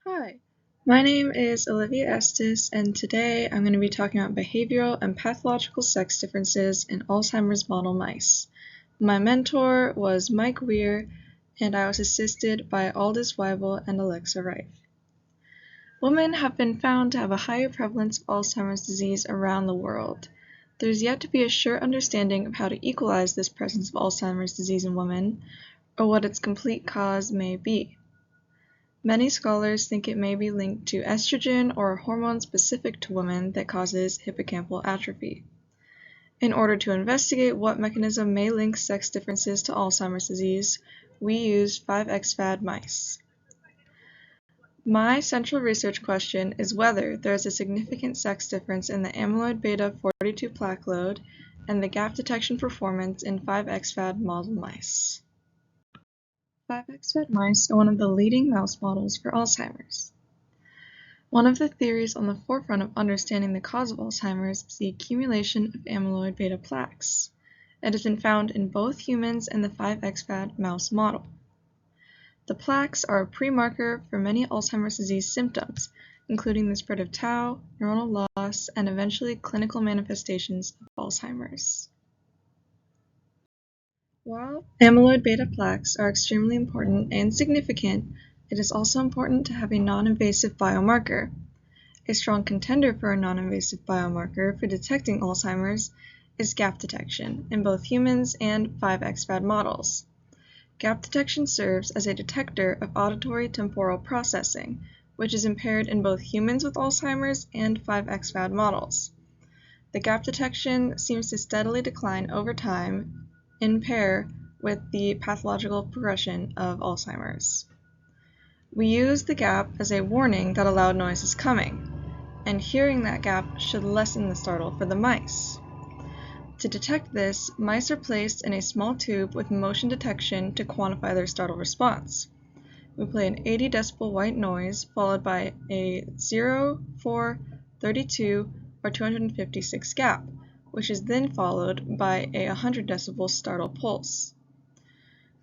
Hi, my name is Olivia Estes, and today I'm going to be talking about behavioral and pathological sex differences in Alzheimer's model mice. My mentor was Wehr, and I was assisted by Aldis, Weible, and Wright. Women have been found to have a higher prevalence of Alzheimer's disease around the world. There is yet to be a sure understanding of how to equalize this presence of Alzheimer's disease in women, or what its complete cause may be. Many scholars think it may be linked to estrogen or a hormone specific to women that causes hippocampal atrophy. In order to investigate what mechanism may link sex differences to Alzheimer's disease, we used 5X-FAD mice. My central research question is whether there is a significant sex difference in the amyloid beta 42 plaque load and the gap detection performance in 5X-FAD model mice. 5X-FAD mice are one of the leading mouse models for Alzheimer's. One of the theories on the forefront of understanding the cause of Alzheimer's is the accumulation of amyloid beta plaques. It has been found in both humans and the 5X-FAD mouse model. The plaques are a pre-marker for many Alzheimer's disease symptoms, including the spread of tau, neuronal loss, and eventually clinical manifestations of Alzheimer's. While amyloid beta plaques are extremely important and significant, it is also important to have a non-invasive biomarker. A strong contender for a non-invasive biomarker for detecting Alzheimer's is gap detection in both humans and 5X-FAD models. Gap detection serves as a detector of auditory temporal processing, which is impaired in both humans with Alzheimer's and 5X-FAD models. The gap detection seems to steadily decline over time in pair with the pathological progression of Alzheimer's. We use the gap as a warning that a loud noise is coming, and hearing that gap should lessen the startle for the mice. To detect this, mice are placed in a small tube with motion detection to quantify their startle response. We play an 80 decibel white noise followed by a 0, 4, 32, or 256 gap, which is then followed by a 100 decibel startle pulse.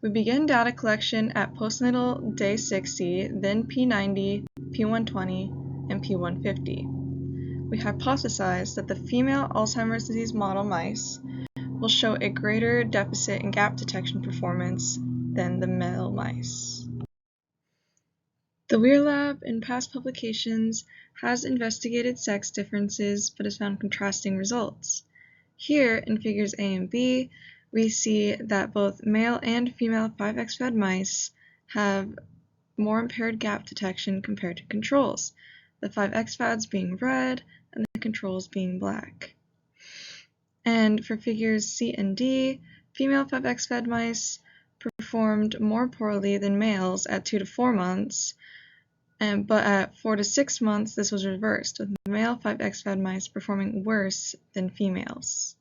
We begin data collection at postnatal day 60, then P90, P120, and P150. We hypothesize that the female Alzheimer's disease model mice will show a greater deficit in gap detection performance than the male mice. The Wehr lab, in past publications, has investigated sex differences but has found contrasting results. Here, in figures A and B, we see that both male and female 5X-FAD mice have more impaired gap detection compared to controls, the 5X-FADs being red and the controls being black. And for figures C and D, female 5X-FAD mice performed more poorly than males at 2 to 4 months, but at 4 to 6 months this was reversed, with male 5X-FAD mice performing worse than females.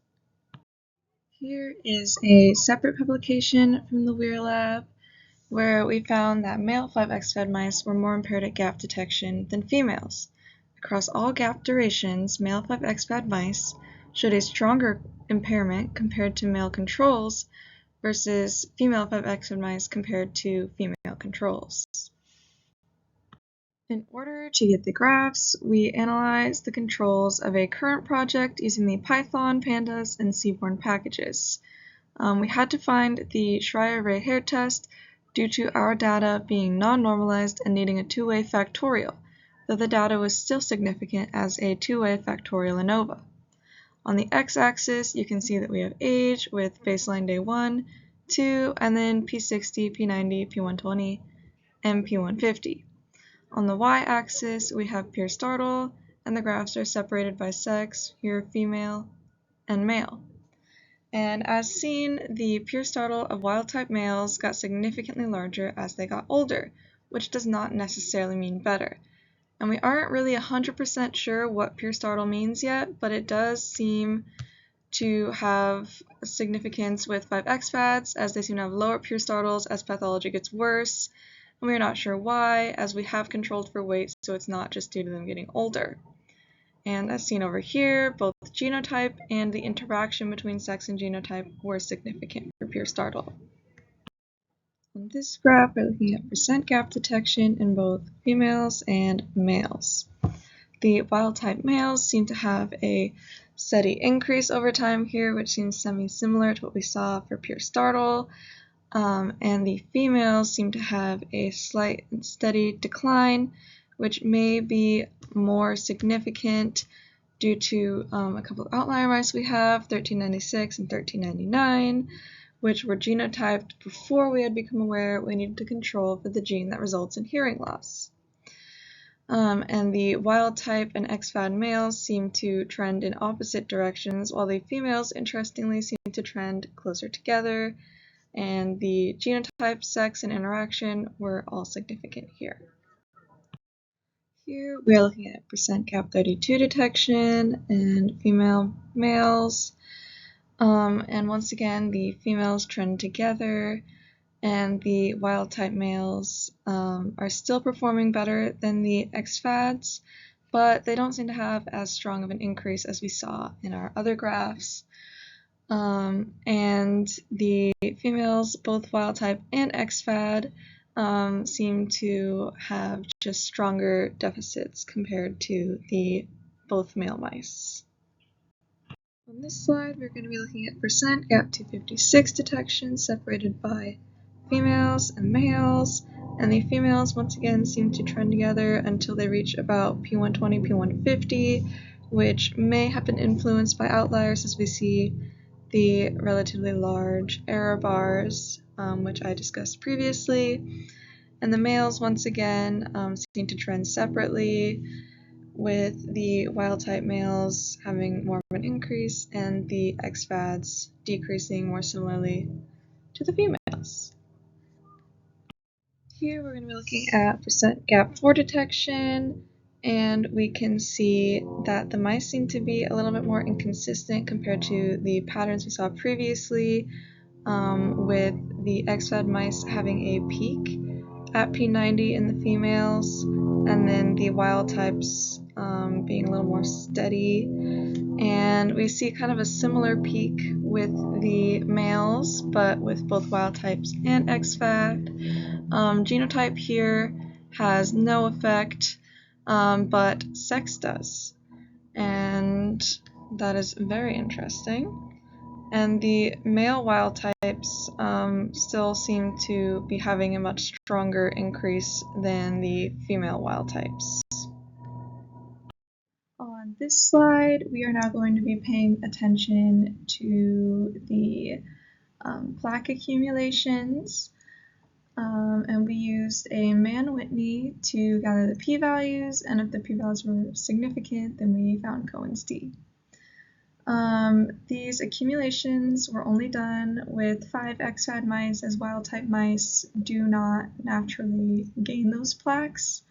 Here is a separate publication from the Wehr lab where we found that male 5X-FAD mice were more impaired at gap detection than females. Across all gap durations, male 5X-FAD mice showed a stronger impairment compared to male controls versus female 5X-FAD mice compared to female controls. In order to get the graphs, we analyzed the controls of a current project using the Python, Pandas, and Seaborn packages. We had to find the FYRE hair test due to our data being non-normalized and needing a two-way factorial, though the data was still significant as a two-way factorial ANOVA. On the x-axis, you can see that we have age with baseline day 1, 2, and then P60, P90, P120, and P150. On the y-axis, we have pure startle, and the graphs are separated by sex, here female and male. And as seen, the pure startle of wild-type males got significantly larger as they got older, which does not necessarily mean better. And we aren't really 100% sure what pure startle means yet, but it does seem to have significance with 5X-FADs, as they seem to have lower pure startles as pathology gets worse. And we are not sure why, as we have controlled for weight, so it's not just due to them getting older. And as seen over here, both genotype and the interaction between sex and genotype were significant for pure startle. On this graph, we're looking at percent gap detection in both females and males. The wild-type males seem to have a steady increase over time here, which seems semi-similar to what we saw for pure startle, and the females seem to have a slight and steady decline, which may be more significant due to a couple of outlier mice we have, 1396 and 1399, which were genotyped before we had become aware we needed to control for the gene that results in hearing loss. And the wild type and XFAD males seem to trend in opposite directions, while the females, interestingly, seem to trend closer together, and the genotype, sex, and interaction were all significant here. Here we are looking at percent gap 32 detection in female males, and once again the females trend together, and the wild-type males are still performing better than the XFADs, but they don't seem to have as strong of an increase as we saw in our other graphs. And the females, both wild-type and XFAD, seem to have just stronger deficits compared to the both male mice. On this slide, we're going to be looking at percent gap 256 detection separated by females and males, and the females once again seem to trend together until they reach about P120, P150, which may have been influenced by outliers as we see the relatively large error bars, which I discussed previously. And the males once again seem to trend separately, with the wild-type males having more of an increase and the XFADs decreasing more similarly to the females. Here we're going to be looking at percent gap 4 detection, and we can see that the mice seem to be a little bit more inconsistent compared to the patterns we saw previously, with the XFAD mice having a peak at P90 in the females, and then the wild types being a little more steady. And we see kind of a similar peak with the males, but with both wild types and XFAD. Genotype here has no effect, but sex does, and that is very interesting. And the male wild types still seem to be having a much stronger increase than the female wild types. On this slide, we are now going to be paying attention to the plaque accumulations, and we used a Mann-Whitney to gather the p-values, and if the p-values were significant, then we found Cohen's d. These accumulations were only done with 5 XFAD mice, as wild-type mice do not naturally gain those plaques.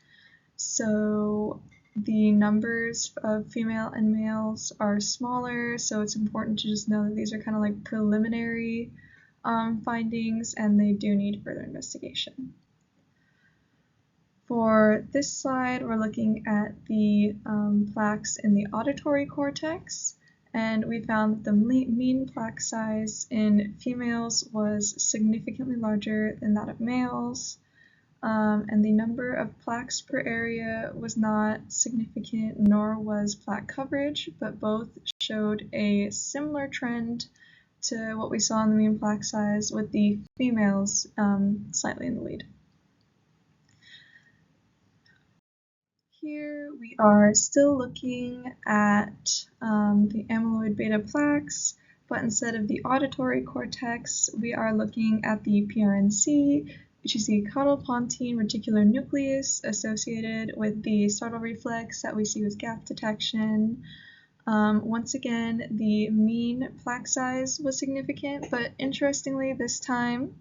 So the numbers of female and males are smaller, so it's important to just know that these are kind of like preliminary findings, and they do need further investigation. For this slide, we're looking at the plaques in the auditory cortex, and we found that the mean plaque size in females was significantly larger than that of males, and the number of plaques per area was not significant, nor was plaque coverage, but both showed a similar trend to what we saw in the mean plaque size, with the females slightly in the lead. Here we are still looking at the amyloid beta plaques, but instead of the auditory cortex, we are looking at the PRNC, which is the caudal-pontine reticular nucleus associated with the startle reflex that we see with gap detection. Once again, the mean plaque size was significant, but interestingly this time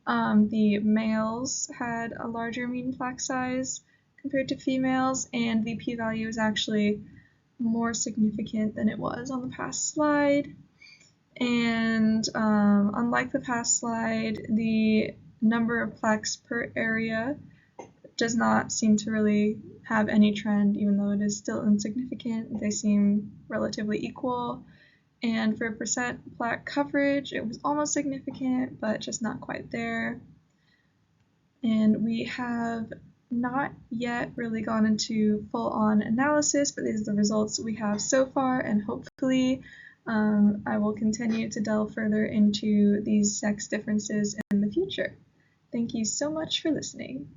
the males had a larger mean plaque size compared to females, and the p-value is actually more significant than it was on the past slide. And unlike the past slide, the number of plaques per area does not seem to really have any trend, even though it is still insignificant. They seem relatively equal. And for percent plaque coverage, it was almost significant, but just not quite there. And we have not yet really gone into full-on analysis, but these are the results we have so far, and hopefully I will continue to delve further into these sex differences in the future. Thank you so much for listening.